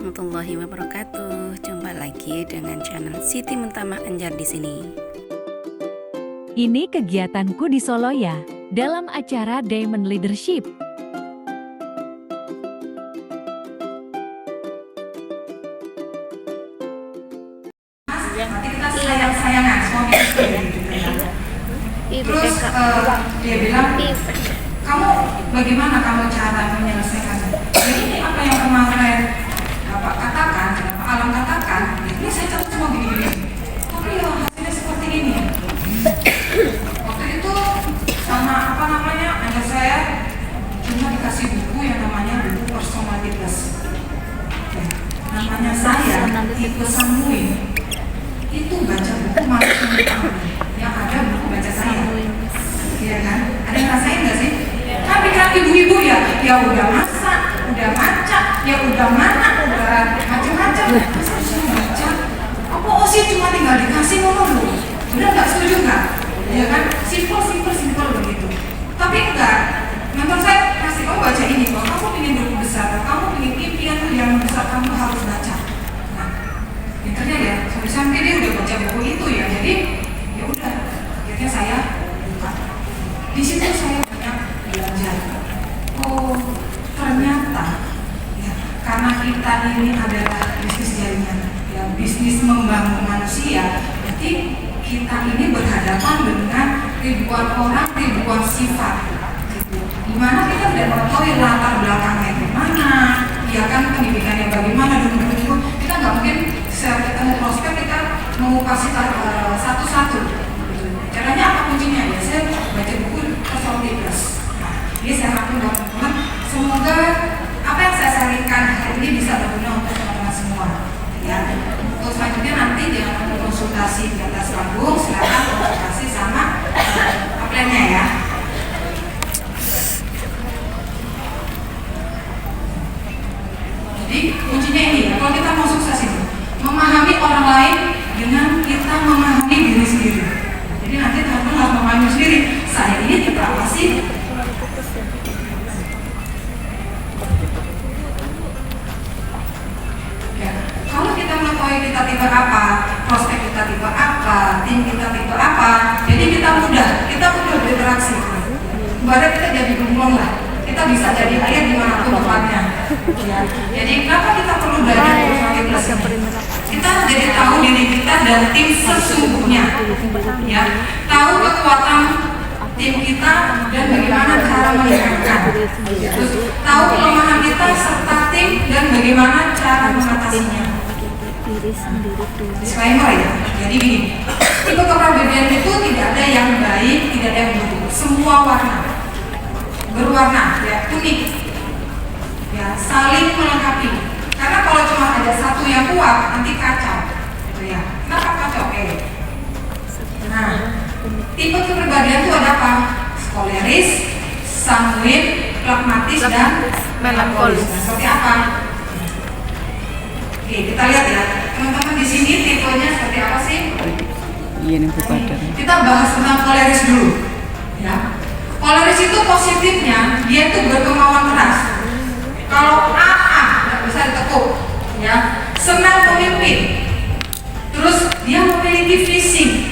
warahmatullahi wabarakatuh. Jumpa lagi dengan channel Siti Muntama Anjar di sini. Ini kegiatanku di Solo ya, dalam acara Diamond Leadership. Nanti kita sayang-sayangan suami istri gitu ya. Terus dia bilang, kamu bagaimana kamu cara menyelesaikannya? Jadi ini apa yang kemarin Bapak katakan, Bapak Alam katakan, ini saya catat semua gini-gini. Tapi ya hasilnya seperti ini. Waktu itu sama apa namanya, ayah saya cuma dikasih buku yang namanya buku personalitas. Ya, namanya saya tipe Samuel. Itu baca buku manusia yang ada buku baca saya. Iya kan? Ada yang rasain nggak sih? Kan pikiran ibu-ibu ya udah masak, udah masak, ya udah mana, udah macam-macam. Masa harus baca? Apa sih cuma tinggal dikasih ngomong dulu? Udah nggak setuju nggak? Ya kan? Simpel begitu. Tapi enggak. Mentor saya kasih kamu baca ini kok. Kamu ingin buku besar, kamu ingin impian yang besar, kamu harus baca. Nah, pinternya ya. Sampai dia udah baca buku itu ya. Jadi ya udah. Akhirnya saya buka. Di situ saya banyak belajar. Oh, ternyata ya, karena kita ini adalah bisnis jaringan, ya bisnis membangun manusia. Jadi kita ini berhadapan dengan ribuan orang, ribuan sifat. Dimana kita tidak mengetahui latar belakangnya gimana, ya kan pendidikannya bagaimana dulu. Kita nggak mungkin ketemu prospek kita mau kasih satu-satu. Caranya apa kuncinya? Ya saya baca buku personalitas. Nah, ini saya harapkan teman-teman, semoga apa yang saya saringkan hari ini bisa berguna untuk teman-teman semua. Ya, untuk selanjutnya nanti jangan lupa konsultasi di atas lambung, silakan konsultasi sama upline-nya ya. Jadi kuncinya ini ya, kalau kita mau sukses itu memahami orang lain dengan kita memahami diri sendiri. Jadi nanti teman-teman harus memahami sendiri, saya ini tipe apa sih? Ya, kalau kita mengetahui kita tipe apa, prospek kita tipe apa, tim kita tipe apa, jadi kita mudah berinteraksi. Ibarat kita jadi gemblong lah. Kita bisa jadi air dimanapun tempatnya. Ya. Jadi kenapa kita perlu belajar personalitas? Kita jadi tahu diri kita dan tim sesungguhnya. Ya, tahu kekuatan tim kita dan bagaimana cara meningkatkan. Terus tahu kelemahan kita serta tim dan bagaimana cara mengatasinya. Disclaimer ya. Jadi gini, tipe kepribadian itu tidak ada yang baik, tidak ada yang buruk. Semua warna. Berwarna, ya unik, ya saling melengkapi. Karena kalau cuma ada satu yang kuat, nanti kacau, gitu ya. Kenapa kacau? Nah, tipe kepribadian itu ada apa? Skoleris, sanguin, pragmatis, dan melankolis. Nah, seperti apa? Oke, kita lihat ya, teman-teman di sini tipenya seperti apa sih? Iya nih Bu Padar. Kita bahas tentang koleris dulu, ya. Koleris itu positifnya, dia itu berkemauan keras. Kalau nggak bisa ditekuk, ya. Senang memimpin. Terus dia memiliki visi.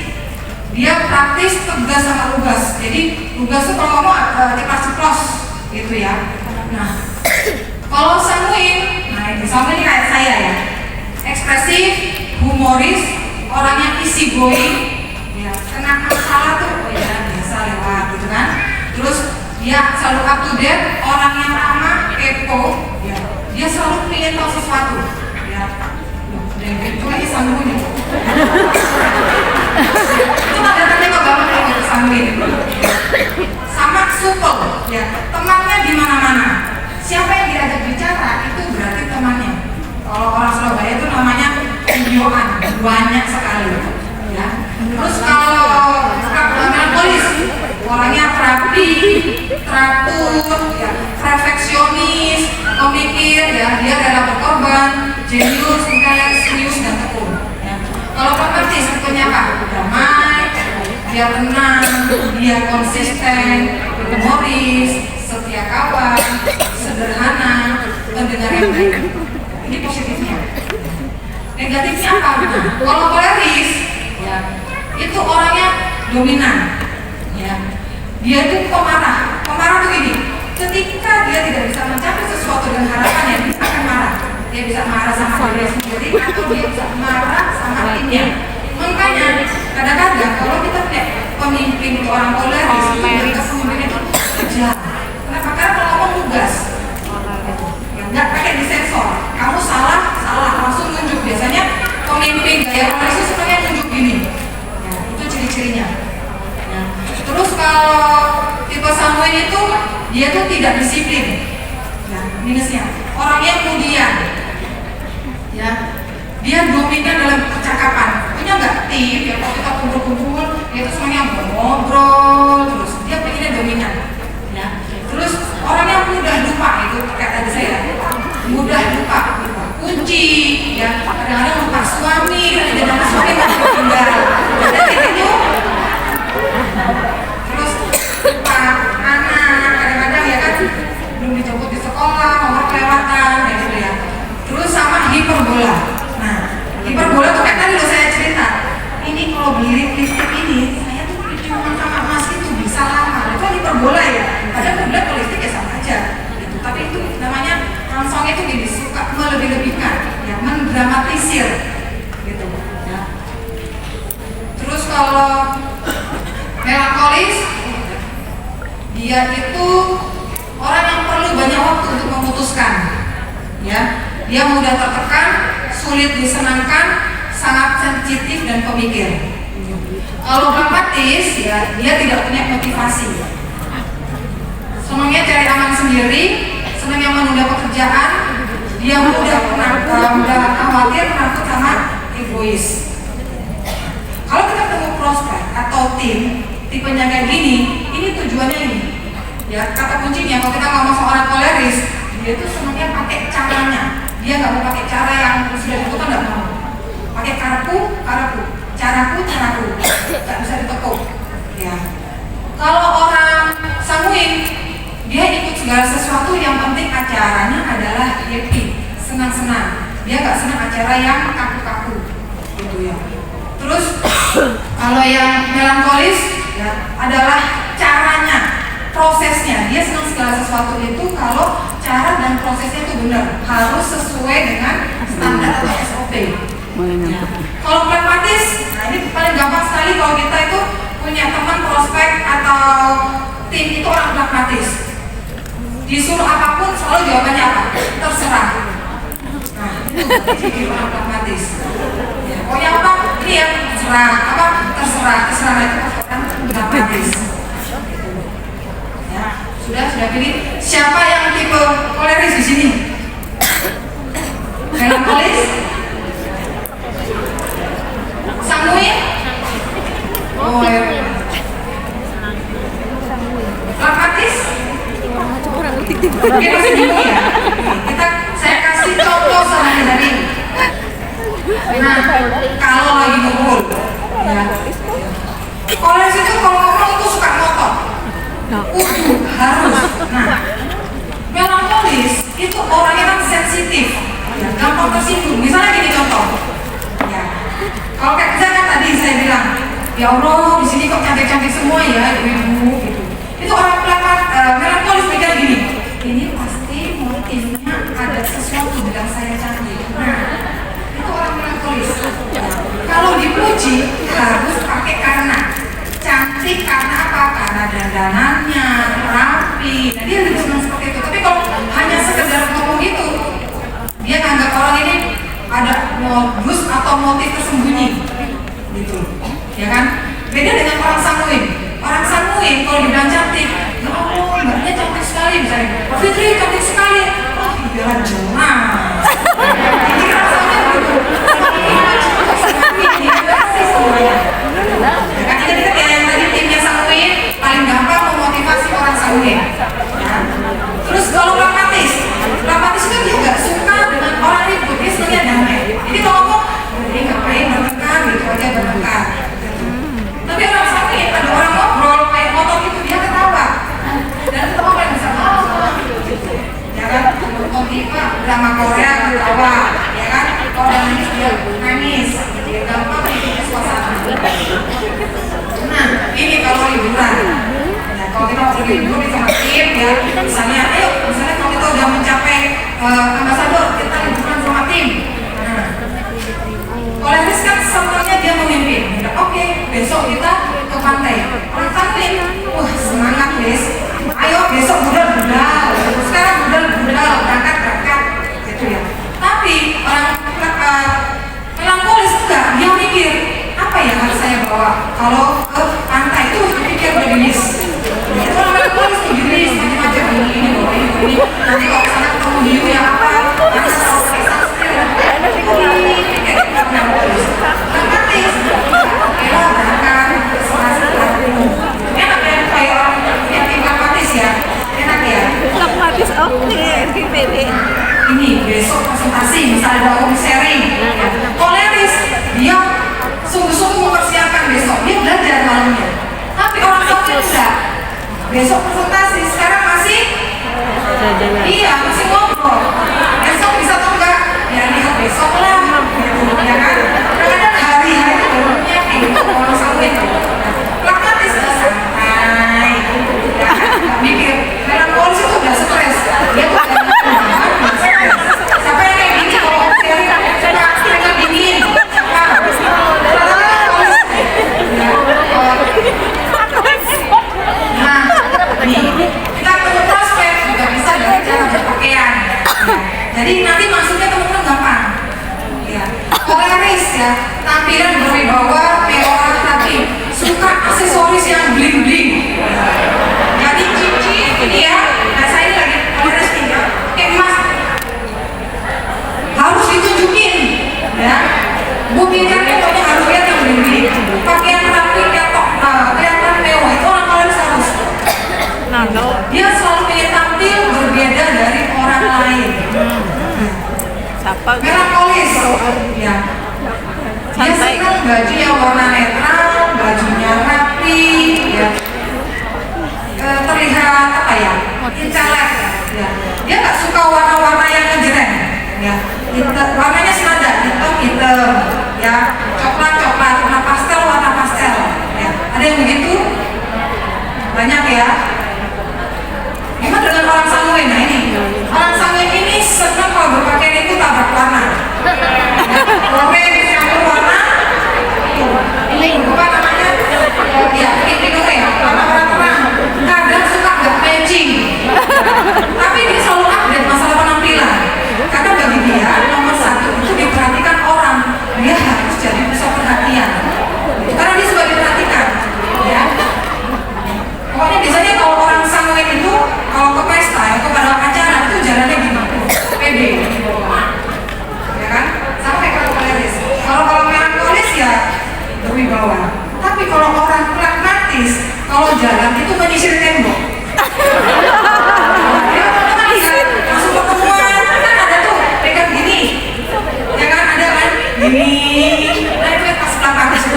Dia praktis, tegas sama lugas. Jadi lugas itu kalau ngomong ceplos, gitu ya. Nah, kalau sanguin, nah ini sanguin ini kayak saya ya. Ekspresif, humoris, orangnya easy going, ya. Kena masalah tuh, oh ya biasa lewat gitu kan. Terus dia selalu up to date, orangnya ramah, kepo, ya. Dia selalu ingin tahu sesuatu, ya. Dan itu lagi sambungnya. Itu tanda-tanda kok banget kalau itu sambungin. Sama supel, ya. Temannya di mana-mana. Siapa yang diajak bicara itu berarti temannya. Kalau orang Surabaya itu namanya videoan, banyak sekali, ya. Terus kalau melankolis, orangnya rapi, teratur, ya, perfeksionis, pemikir, ya, dia rela berkorban, jenius, intelek, serius dan tekun. Ya. Kalau pragmatis tipenya apa? Damai, dia tenang, dia konsisten, humoris, setia kawan, sederhana, pendengar yang baik. Ini positifnya. Negatifnya apa? Kalau koleris, ya, itu orangnya dominan, ya. Dia itu pemarah. Pemarah tuh gini, ketika dia tidak bisa mencapai sesuatu dengan harapannya, dia akan marah. Dia bisa marah sama diri sendiri atau dia bisa marah sama timnya. Makanya kadang-kadang kalau kita punya pemimpin itu orang koleris, itu mereka pemimpin itu kerja. Kenapa? Karena kalau ngomong tugas, nggak pakai disensor. Kamu salah, langsung nunjuk. Biasanya pemimpin gaya koleris itu sukanya nunjuk gini. Ya, itu ciri-cirinya. Ya. Terus kalau tipe Samuel itu dia tuh tidak disiplin. Ya, minusnya. Orangnya kemudian, ya, dia dominan dalam percakapan. Punya nggak tim? Ya kalau kita kumpul-kumpul, dia tuh semuanya ngobrol terus. Dia pengennya dominan. Ya. Terus orangnya mudah lupa, itu kayak tadi saya. Mudah lupa kunci, ya. Kadang-kadang lupa suami, tidak ada suami mau tinggal. Dan itu. Terus lupa anak, kadang-kadang ya kan belum dijemput di sekolah, nomor kelewatan, gitu ya. Terus sama hiperbola. Nah, hiperbola tuh kayak tadi saya cerita. Ini kalau beli listrik ini, saya tuh cuma sama emas itu bisa lama. Itu hiperbola ya. Padahal kemudian kalau listrik ya sama aja. Gitu. Tapi itu namanya langsung itu gini, suka melebih-lebihkan, ya, mendramatisir, gitu. Ya. Terus kalau melankolis, dia itu orang yang perlu banyak waktu untuk memutuskan, ya. Dia mudah tertekan, sulit disenangkan, sangat sensitif dan pemikir. Kalau pragmatis, ya, dia tidak punya motivasi. Senangnya cari aman sendiri, senangnya menunda pekerjaan, dia mudah khawatir, penakut sama egois. Kalau kita ketemu prospek atau tim tipenya kayak gini, ini tujuannya ini. Ya, kata kuncinya kalau kita ngomong sama orang koleris, dia tuh senangnya pakai caranya. Dia nggak mau pakai cara yang sudah ditentukan, nggak mau. Pakai caraku, caraku, nggak bisa ditekuk. Ya. Kalau orang sanguin, dia ikut segala sesuatu, yang penting acaranya adalah happy, senang-senang. Dia nggak senang acara yang kaku-kaku, gitu ya. Terus kalau yang melankolis, ya, adalah caranya, prosesnya. Dia senang segala sesuatu itu kalau cara dan prosesnya itu benar, harus sesuai dengan standar atau SOP. Ya. Kalau pragmatis, nah ini paling gampang sekali kalau kita itu punya teman prospek atau tim itu orang pragmatis. Disuruh apapun selalu jawabannya apa? Terserah. Nah, itu jadi orang pragmatis. Ya, pokoknya apa? Ini ya terserah. Apa? Terserah itu orang pragmatis. Ya, sudah pilih. Siapa yang tipe koleris di sini? Melankolis? Sanguin? Oh, ya. Pragmatis? Oke, masih bingung ya? Saya kasih contoh sehari-hari. Nah, kalau lagi ngumpul, ya. Koleris itu kalau ngomong itu suka ngotot. Harus. Nah, melankolis itu orangnya kan sensitif, ya, gampang tersinggung. Misalnya gini contoh. Ya. Kalau kayak misalkan tadi saya bilang, ya Allah, di sini kok cantik-cantik semua ya, ibu-ibu gitu. Itu orang melankolis mikir gini, ini pasti motifnya ada sesuatu bilang saya cantik. Nah, itu orang melankolis. Kalau dipuji harus pakai karena. Cantik karena apa? Karena dandanannya rapi. Nah, dia lebih senang seperti itu. Tapi kalau hanya sekedar ngomong gitu, dia nganggap orang ini ada modus atau motif tersembunyi, gitu, ya kan? Beda dengan orang sanguin. Orang sanguin kalau dibilang cantik, ya Allah, mbaknya cantik sekali, misalnya, Pak Fitri cantik sekali, oh biar jelas. Ini rasanya gitu. Ini pasti semuanya. Ya kan, ini kita yang tadi timnya sanguin paling gampang memotivasi orang sanguin. Ya. Terus kalau pragmatis itu dia nggak suka dengan orang ribut, dia senangnya damai. Jadi kalau ngomong, ini ngapain ya. Misalnya, kalau kita udah mencapai ambasador, kita liburan sama tim. Nah, koleris kan semuanya dia memimpin. Oke, besok kita ke pantai. Orang kantin, wah semangat guys. Ayo besok budal-budal. Sekarang budal-budal, berangkat gitu ya. Tapi orang melankolis enggak, dia mikir apa ya harus saya bawa kalau ke pantai itu pikir udah gelis. Itu orang melankolis tuh gelis macam-macam ini bawa ini. Nanti kalau kesana ketemu hiu ya apa? Harus tahu sunscreen. Pikir melankolis. Pragmatis. Oke lah berangkat. Enak ya kayak orang yang pragmatis ya. Enak ya. Pragmatis oke, PPB. Ini besok presentasi misalnya ada home sharing ya. Koleris dia sungguh-sungguh mempersiapkan besok, dia belajar malamnya. Tapi orang tua enggak, besok presentasi sekarang masih masih ngobrol. Besok bisa atau enggak ya lihat besok lah gitu ya kan. Kadang hari-hari baru nyiapin orang sawit pragmatis santai ya kan, mikir melankolis itu udah stres dia tuh siapa yang kayak gini kalau keringat dingin nah nih kita ketemu prospek juga bisa dari cara berpakaian ya. Jadi nanti masuknya teman-teman gampang ya. Koleris ya tampilan berwibawa mewah tapi suka aksesoris yang bling-bling ya. Jadi cincin ini ya, nah saya ini lagi koleris nih ya, kayak emas harus ditunjukin ya. Buktikan pokoknya harus lihat yang bling-bling, pakaian rapi kelihatan mewah itu orang koleris harus. Nah, Dia selalu ingin tampil berbeda dari orang lain. siapa? Melankolis ya. Dia senang baju yang warna netral, bajunya rapi ya. Terlihat apa ya? Intelek ya. Dia nggak suka warna-warna yang ngejreng ya. Warnanya senada, hitam ya, coklat, warna pastel ya. Ada yang begitu? Banyak ya. Gimana dengan orang sanguin? Nah ini, orang sanguin ini senang kalau berpakaian itu tabrak warna. Orange campur warna, ini apa namanya? Ya, ini ya, warna terang. Kadang suka nggak matching. Tapi dia selalu update masalah penampilan. Karena bagi dia nomor satu itu diperhatikan orang. Dia harus jadi pusat perhatian. Karena dia suka diperhatikan, ya. Pokoknya biasanya kalau orang sanguin itu kalau ke pesta ya, kepada acara itu jalannya gimana? Pede, ya kan? Sampai kalau koleris. Kalau melankolis ya berwibawa. Tapi kalau orang pragmatis, kalau jalan itu menyisir tembok. Ya teman-teman lihat, langsung pertemuan kan ada tuh pegang gini, ya kan ada kan? Gini, nah itu pas belakang misir.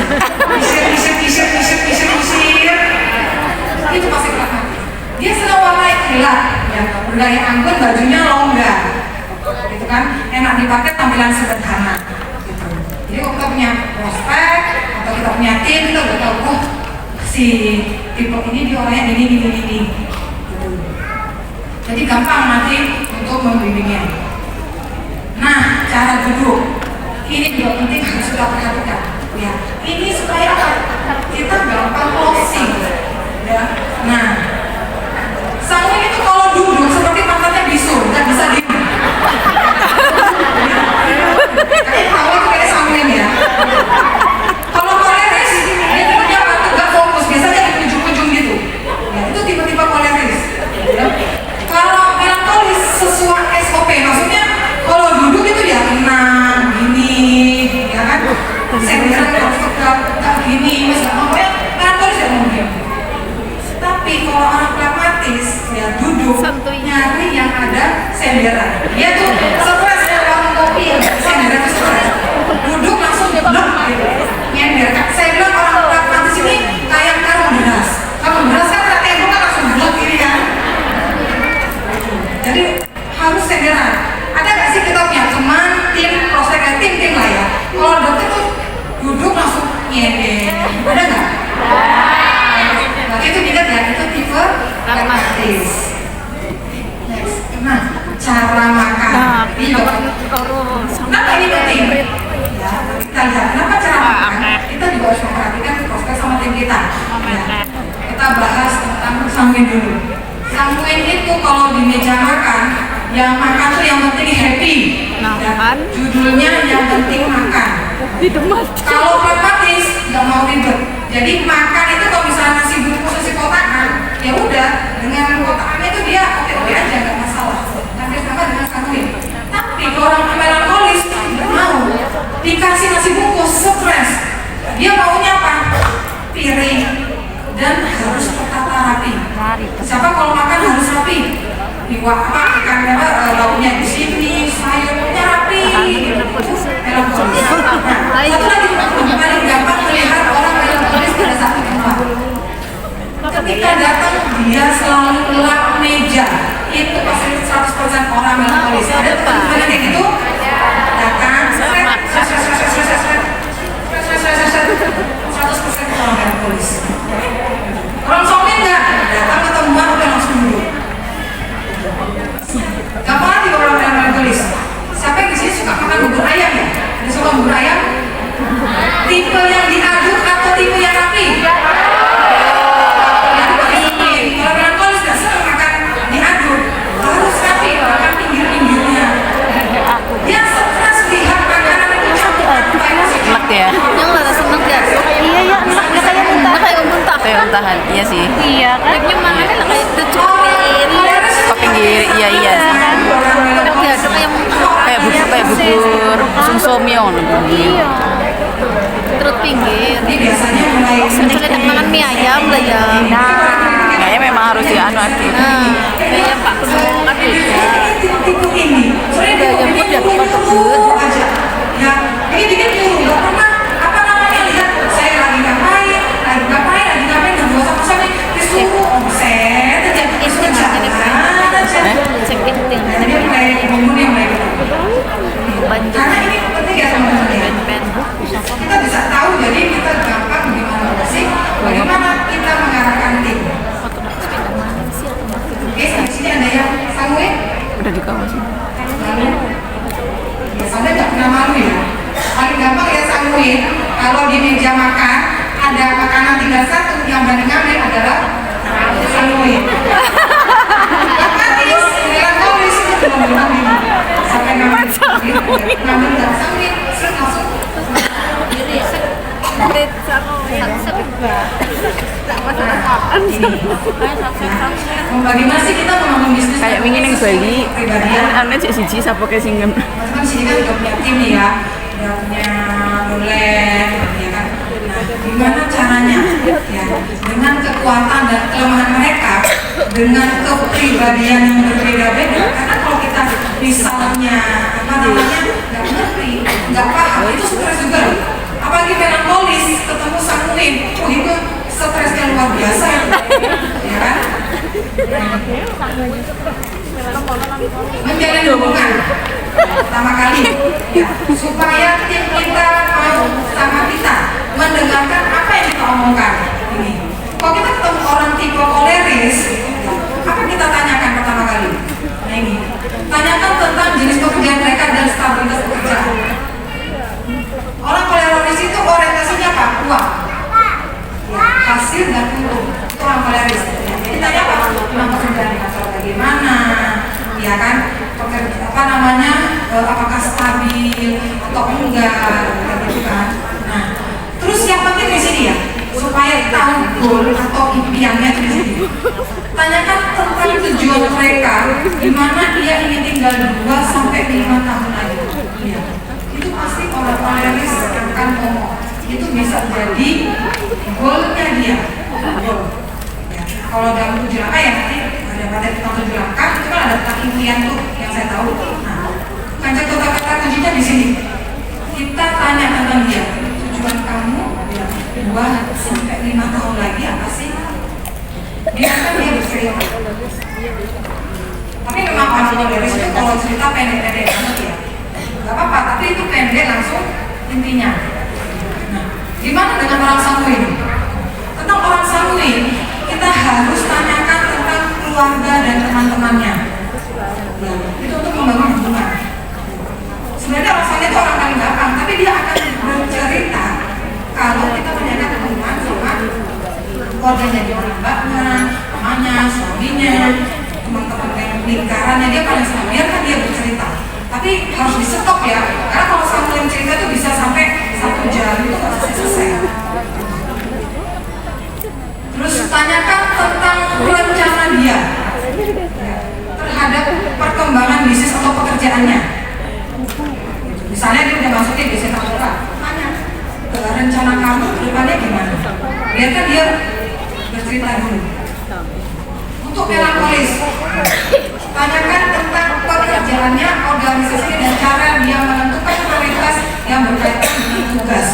Itu pasti pragmatis. Dia senang warna gelap, ya, bergaya anggun, bajunya longgar, gitu kan, enak dipakai, tampilan sederhana, gitu. Jadi kalau kita punya prospek atau kita punya tim, kita udah tahu, oh si tipe ini dia orangnya gini, gitu. Jadi gampang nanti untuk membimbingnya. Nah, cara duduk ini juga penting harus kita perhatikan, ya. Ini supaya apa? Kita gampang closing. Ya. Nah, sanguin itu kalau duduk seperti pantatnya bisul, nggak bisa diem. Kayak tahu itu kayak sanguin ya. Kalau koleris, dia punya tegak fokus, biasanya di ujung-ujung gitu. Ya, itu tipe-tipe koleris. Ya. Kalau melankolis sesuai SOP, maksudnya kalau duduk itu dia tenang, gini, ya kan? Senderan harus tegak gini, misalnya melankolis ya mungkin. Tapi kalau orang pragmatis ya duduk nyari yang ada senderan. Dia tuh stres warung kopi senderan itu stres. Duduk langsung blok gitu. Nyender. Saya bilang orang pragmatis ini kayak karung beras. Karung beras kan tembok kan langsung blok ini kan. Jadi harus senderan. Ada nggak sih kita punya teman tim prospek tim lah ya. Kalau dokter tuh duduk langsung nyender. Ada nggak? Itu tidak ya, itu tipe pragmatis. Samuin dulu. Samuin itu kalau di meja makan, yang makan tuh yang penting happy. Makan. Judulnya yang penting makan. Kalau pragmatis nggak mau ribet. Jadi makan itu kalau misalnya nasi bungkus nasi kotakan, ya udah dengan kotakannya itu dia oke aja nggak masalah. Tapi sama dengan Samuin. Tapi kalau orang melankolis nggak mau dikasih nasi bungkus stres. Dia maunya apa? Piring dan harus tertata rapi. Siapa kalau makan harus rapi? Iwak apa ikan apa lauknya di sini, sayurnya rapi. Melankolis. Nah, satu lagi paling gampang melihat orang melankolis pada satu tempat. Ketika datang dia selalu lap meja. Itu pasti 100% orang melankolis. Ada teman-teman kayak gitu? Datang, 100% orang melankolis. Orang Samuin nggak? Datang ketemuan udah langsung duduk. Gampang lagi orang melankolis. Siapa yang di sini suka makan bubur ayam ya? Ada suka bubur ayam? Tipe yang diaduk atau tipe yang rapi? Kalau melankolis nggak senang makan diaduk, harus rapi, makan pinggir-pinggirnya. Dia stres lihat makanan itu campur apa itu sih? Enak ya? Yang nggak seneng ya? Iya ya, enak kayak muntah. Kayak muntah. Kayak muntahan, iya sih. Iya kan? Gimana kan kayak dicupin. Ke pinggir, iya sih. Udah biasa kayak muntah. Kayak bubur sumsomyo. Iya. Terus pinggir. Ini biasanya mulai Misalnya makan mie ayam lah ya. Kayaknya memang harus dianu aja. Nah, kayak Pak Kedung kan beda. tipe ini. Soalnya dia Gaya pun dia bukan mulu aja. Ya, dikit-dikit mulu. Nggak pernah apa namanya lihat saya lagi ngapain, dan buat apa sampai disuruh omset aja, disuruh jalan aja. Sakit Nah, dia mulai ngomong yang mulai karena ini penting ya teman-teman ya. Kita bisa tahu jadi kita gampang bagaimana kita mengarahkan tim. Oke, sampai sini ada yang Samuin? Udah di bawah sih. Malu. Ya, Samuin nggak pernah malu ya. Paling gampang ya Samuin. Kalau di meja makan ada makanan tinggal satu yang berani ngambil adalah Samuin. Pragmatis, melankolis itu belum sampai ngambil nggak Samuin, terus langsung bagaimana sih kita membangun bisnis Kayak ingin yang Bali, pribadian. aneh cek siji siapa kayak singem. Teman-teman sini kan udah punya tim nih ya, udah punya dolen, ya kan. Nah, gimana caranya? Ya, dengan kekuatan dan kelemahan mereka, dengan kepribadian yang berbeda-beda. Karena kalau kita misalnya apa namanya nggak ngerti, nggak paham, itu stres juga loh. Apalagi melankolis ketemu Samuin, oh itu stresnya luar biasa ya kan? Menjalin hubungan pertama kali ya, supaya tim kita mau sama kita mendengarkan apa yang kita omongkan ini. Kalau kita ketemu orang tipe koleris, apa kita tanyakan pertama kali? Nah ini, tanyakan tentang jenis pekerjaan mereka dan stabilitas pekerjaan. Orang koleris itu orientasinya apa? Uang, ya, hasil dan untung. Itu orang koleris. Jadi tanya apa? Tentang pekerjaan di kantor bagaimana? Ya kan? Apa namanya? Apakah stabil atau enggak? Gitu kan? Nah, terus yang penting di sini ya, supaya tahu goal atau impiannya di sini. Tanyakan tentang tujuan mereka, di mana dia ingin tinggal 2 sampai 5 tahun lagi. Ya. Itu pasti orang koleris akan ngomong. Itu bisa jadi goalnya dia. Goal. Ya. Kalau dalam 7 langkah ya nanti ada materi tentang 7 langkah, itu kan ada tentang impian tuh yang saya tahu. Nah, kata kuncinya di sini. Kita tanya tentang dia. Tujuan kamu 2 sampai 5 tahun lagi apa sih? Biarkan dia bercerita. Tapi memang orang koleris itu kalau cerita pendek-pendek banget ya. Gak apa-apa, tapi itu pendek langsung intinya. Nah, gimana dengan orang Samuin? Tentang orang Samuin, kita harus tanyakan tentang keluarga dan teman-temannya. Nah, itu untuk membangun hubungan. Sebenarnya orang Samuin itu orang paling gampang, tapi dia akan bercerita kalau kita menjaga hubungan sama keluarganya, dia orang mbaknya, mamanya, bapaknya, suaminya, teman-teman lingkarannya, dia paling senang. Biarkan dia bercerita, tapi harus di stop ya, karena kalau sambil cerita itu bisa sampai 1 jam itu nggak selesai. Terus tanyakan tentang rencana dia terhadap perkembangan bisnis atau pekerjaannya. Misalnya dia udah masukin bisnis terbuka, tanya rencana kamu ke depannya gimana. Biarkan dia bercerita dulu. Untuk melankolis, tanyakan tentang pekerjaannya, organisasinya, dan cara dia menentukan prioritas yang berkaitan dengan tugas.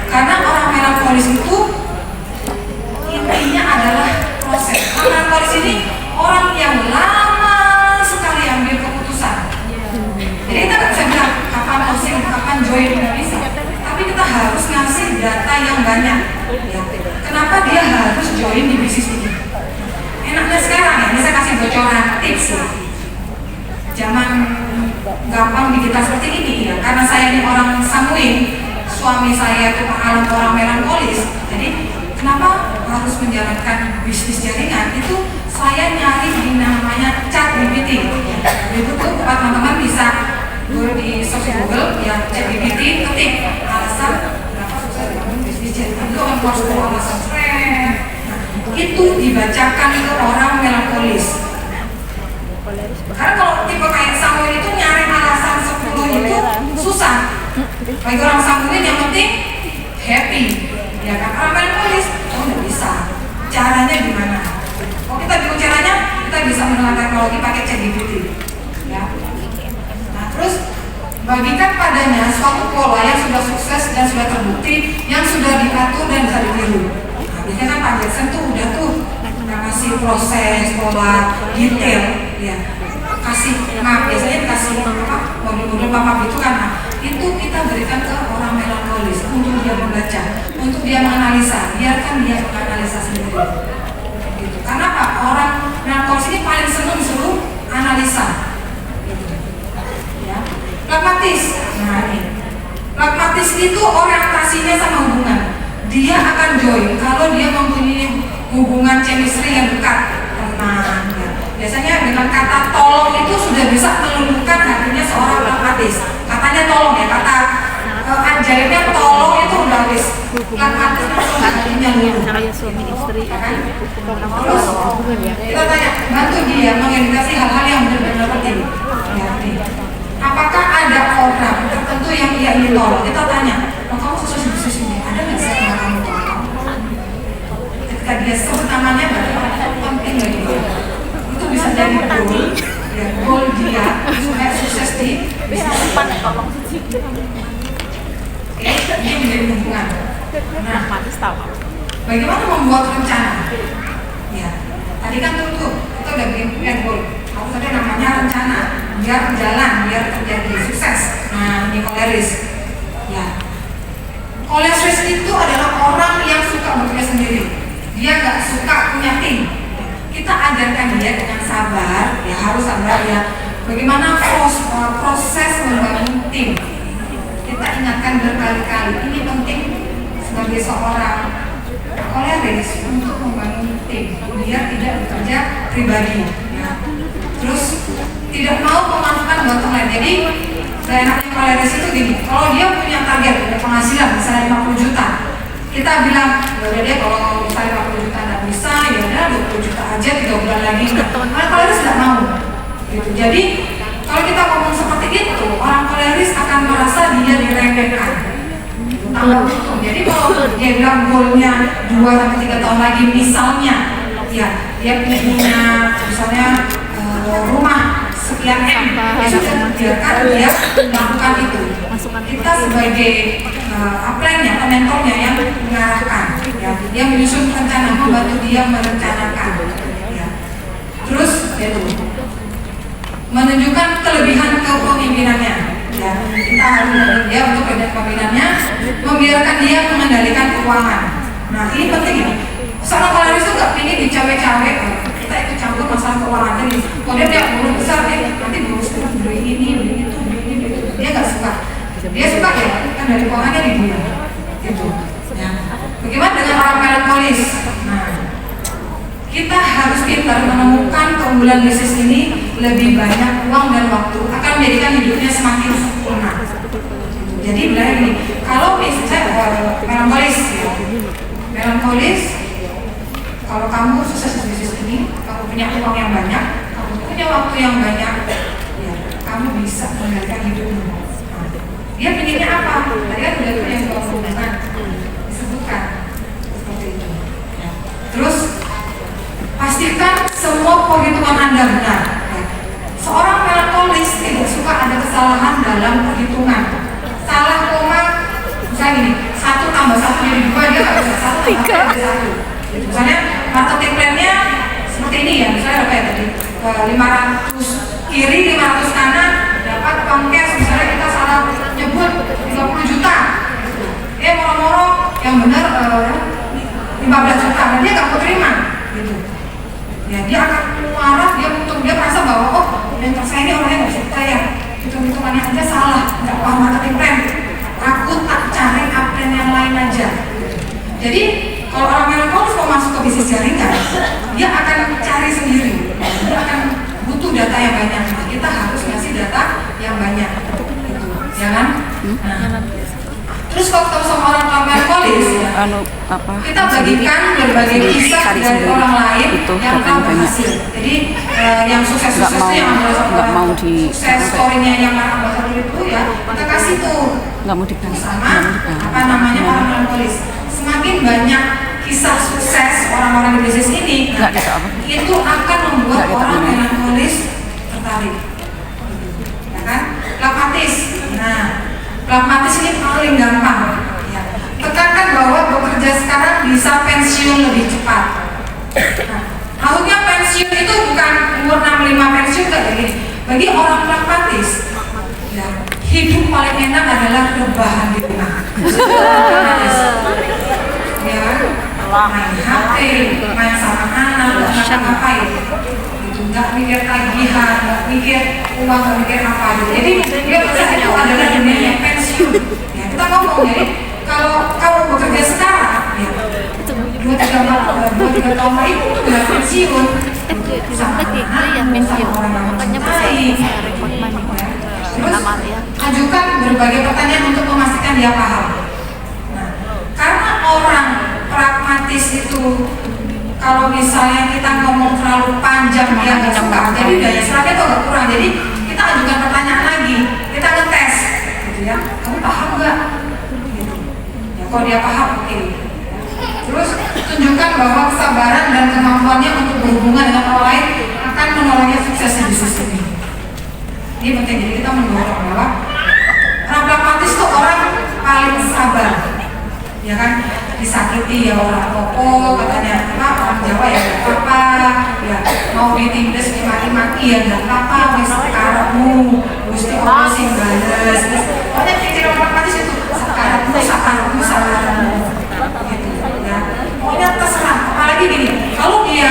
Karena orang melankolis itu intinya adalah proses. Melankolis ini orang yang lama sekali ambil keputusan. Jadi kita nggak bisa bilang kapan closing, kapan join, nggak bisa. Tapi kita harus ngasih data yang banyak. Ya. Kenapa dia harus join di bisnis ini? Enaknya sekarang ya, ini saya kasih bocoran tips ya. Zaman gampang digital seperti ini ya, karena saya ini orang sanguin, suami saya itu orang melankolis. Jadi kenapa harus menjalankan bisnis jaringan? Itu saya nyari di namanya ChatGPT. Itu tuh teman-teman bisa di search Google ya, ChatGPT, ketik alasan kenapa sukses dengan bisnis jaringan. Itu orang harus alasan keren. Itu dibacakan ke orang melankolis. Karena kalau tipe kayak Samuel itu nyari alasan 10 itu susah. Bagi orang Samuel yang penting happy. Ya kan, orang melankolis nggak bisa. Caranya gimana? Kalau kita bingung caranya, kita bisa menggunakan teknologi pakai ChatGPT. Ya. Nah, terus bagikan padanya suatu pola yang sudah sukses dan sudah terbukti, yang sudah diatur dan bisa ditiru. Biasanya kan Pak Jackson tuh udah ngasih proses, pola, detail, ya. Biasanya dikasih modul-modul papa itu kan, itu kita berikan ke orang melankolis untuk dia membaca, untuk dia menganalisa, biarkan dia menganalisa sendiri. Gitu. Karena Pak, orang melankolis ini paling senang disuruh analisa. Gitu. Ya. Pragmatis, nah ini. Pragmatis itu orientasinya sama hubungan. Dia akan join kalau dia mempunyai hubungan chemistry yang dekat, tenang. Ya. Biasanya dengan kata tolong itu sudah bisa meluluhkan hatinya seorang pragmatis. Katanya tolong ya, kata ajaibnya tolong itu udah habis. Pragmatis langsung hatinya luluh. Suami istri. Terus kita tanya, bantu dia mengedukasi hal-hal yang benar-benar penting. Ya, apakah ada orang tertentu yang ia ingin tolong? Kita tanya, kamu sukses di bisnis ini, ada nggak sih yang kamu tolong? Ketika dia sebut namanya, berarti penting bagi dia. Itu bisa jadi goal, ya, goal dia supaya sukses di bisnis. Ini menjadi hubungan. Nah, bagaimana membuat rencana? Ya, tadi kan tuh kita udah bikin goal. Harus ada namanya rencana, biar jalan, biar terjadi sukses. Nah, ini koleris. Ya, koleris itu adalah orang yang suka bekerja sendiri. Dia nggak suka punya tim. Kita ajarkan dia dengan sabar, ya harus sabar ya. Bagaimana proses membangun tim? Kita ingatkan berkali-kali. Ini penting sebagai seorang koleris untuk membangun tim, biar tidak bekerja pribadi. Ya. Terus tidak mau memanfaatkan bottom line. Jadi saya enaknya koleris itu gini, kalau dia punya target, punya penghasilan misalnya 50 juta, kita bilang ya deh kalau misalnya 50 juta nggak bisa, ya udah 20 juta aja 3 bulan lagi. Nah, koleris nggak mau. Gitu. Jadi kalau kita ngomong seperti itu, orang koleris akan merasa dia diremehkan. Jadi kalau dia bilang goalnya 2-3 tahun lagi, misalnya, ya dia punya misalnya rumah sekian M, ya sudah biarkan dia melakukan itu. Kita sebagai upline-nya, mentornya yang mengarahkan, ya, dia menyusun rencana, membantu dia merencanakan. Ya. Terus itu menunjukkan kelebihan kepemimpinannya. Ya, kita harus membantu dia untuk kepemimpinannya, membiarkan dia mengendalikan keuangan. Nah ini penting ya. Seorang koleris itu nggak ingin dicawe-cawe. Kita ikut campur masalah keuangan. Jadi kemudian dia buru besar, nanti buru beli ini, beli itu, beli ini, beli itu. Dia nggak suka. Dia suka ya, kan dari keuangannya di dia. Gitu. Ya. Bagaimana dengan orang melankolis? Nah, kita harus pintar menemukan keunggulan bisnis ini. Lebih banyak uang dan waktu akan menjadikan hidupnya semakin sempurna. Jadi bilangnya gini, kalau misalnya melankolis ya, melankolis, kalau kamu sukses di bisnis ini, kamu punya uang yang banyak, kamu punya waktu yang banyak, ya, kamu bisa mengendalikan hidupmu. Nah, dia pinginnya apa? Tadi kan udah punya dua hubungan disebutkan seperti itu. Ya. Terus pastikan semua perhitungan Anda benar. Ya. Seorang melankolis tidak suka ada kesalahan dalam perhitungan. Salah koma, misalnya gini, 1 tambah 1 jadi 2, dia nggak bisa 1 tambah 1 jadi 1. Misalnya marketing plan-nya seperti ini ya, misalnya apa ya tadi, 500 kiri, 500 kanan, dapat uang cash, misalnya kita salah nyebut 30 juta, moro-moro yang benar 15 juta, dan dia nggak mau terima, gitu. Ya, dia akan marah, dia merasa bahwa oh, mentor saya ini orangnya nggak bisa percaya, hitung-hitungannya aja salah, nggak paham marketing plan, aku tak cari plan yang lain aja. Jadi kalau orang melankolis mau masuk ke bisnis jaringan, dia akan cari sendiri, dia akan butuh data yang banyak. Nah, kita harus ngasih data yang banyak, gitu, ya kan? Nah, terus kalau ketemu sama orang melankolis, ya, kita bagikan berbagai kisah dari orang lain yang tahu berhasil. Jadi yang sukses-sukses itu yang ambil sukses story-nya yang ambasador itu ya kita kasih tuh sama apa namanya orang melankolis. Semakin banyak kisah sukses orang-orang di bisnis ini, itu akan membuat orang melankolis tertarik, ya kan? Pragmatis. Nah, pragmatis ini paling gampang. Ya. Tekankan bahwa bekerja sekarang bisa pensiun lebih cepat. Nah, maksudnya pensiun itu bukan umur 65 pensiun kayak gini. Bagi orang pragmatis, ya, hidup paling enak adalah rebahan di rumah. Ya, main HP, main sama anak, nggak ngapa-ngapain, gitu, nggak mikir tagihan, nggak mikir uang, nggak mikir apa gitu. Jadi dia merasa itu adalah dunia yang pensiun. Ya, kita ngomong jadi kalau kamu bekerja sekarang, ya, 2-3 tahun lagi itu udah pensiun. Sama anak, sama orang yang mencintai. Terus ajukan berbagai pertanyaan untuk memastikan dia paham. Nah, karena orang pragmatis itu kalau misalnya kita ngomong terlalu panjang dia nggak suka, jadi daya serapnya tuh agak kurang. Jadi kita ajukan pertanyaan lagi, kita ngetes, gitu ya. Kamu paham nggak? Gitu. Ya, kalau dia paham, oke. Terus tunjukkan bahwa kesabaran dan kemampuannya untuk berhubungan dengan orang lain akan menolongnya sukses di bisnis ini. Ini penting, jadi kita mendorong bahwa orang pragmatis itu orang paling sabar, ya kan? Disakiti ya orang Popo katanya apa, orang Jawa ya nggak apa-apa, ya mau ditindas dimaki-maki ya nggak apa-apa, wis karepmu, gusti Allah sing bales. Pokoknya pikir orang pragmatis itu sakarepmu, gitu ya. Pokoknya terserah. Apalagi gini, kalau dia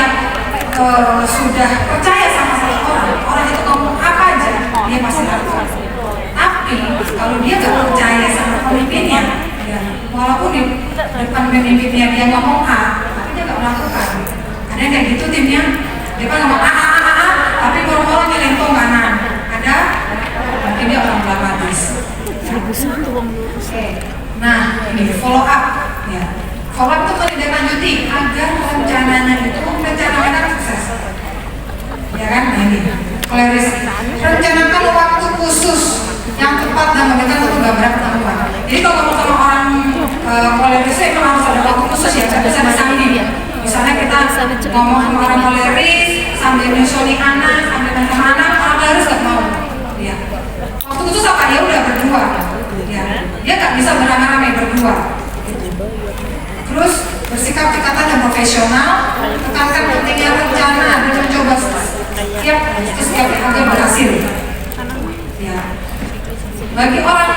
sudah percaya sama satu orang itu ngomong apa aja, dia pasti lakukan. Tapi kalau dia nggak percaya sama pemimpinnya, ya, walaupun di depan pemimpinnya dia ngomong A, tapi dia nggak melakukan. Ada yang kayak gitu timnya, dia kan ngomong A, tapi orang-orang nyelentong kanan. Ada, mungkin dia orang pragmatis. Nah, ini follow up, ya. Follow up itu menindaklanjuti agar rencananya itu rencana sukses. Ya kan, nah ini Koleris, rencanakan waktu khusus yang tepat dan memberikan satu gambaran pertemuan. Jadi kalau kamu sama orang koleris itu harus ada waktu khusus ya, nggak bisa disanggi. Misalnya kita ngomong sama orang koleris sambil nyusoni anak, sambil main sama anak, orang koleris nggak mau. Ya. Waktu khusus apa? Ya udah berdua. Ya. Dia nggak bisa beramai-ramai berdua. Terus bersikap cekatan dan profesional, tekankan pentingnya rencana dan mencoba setiap agar berhasil. Ya. Bagi orang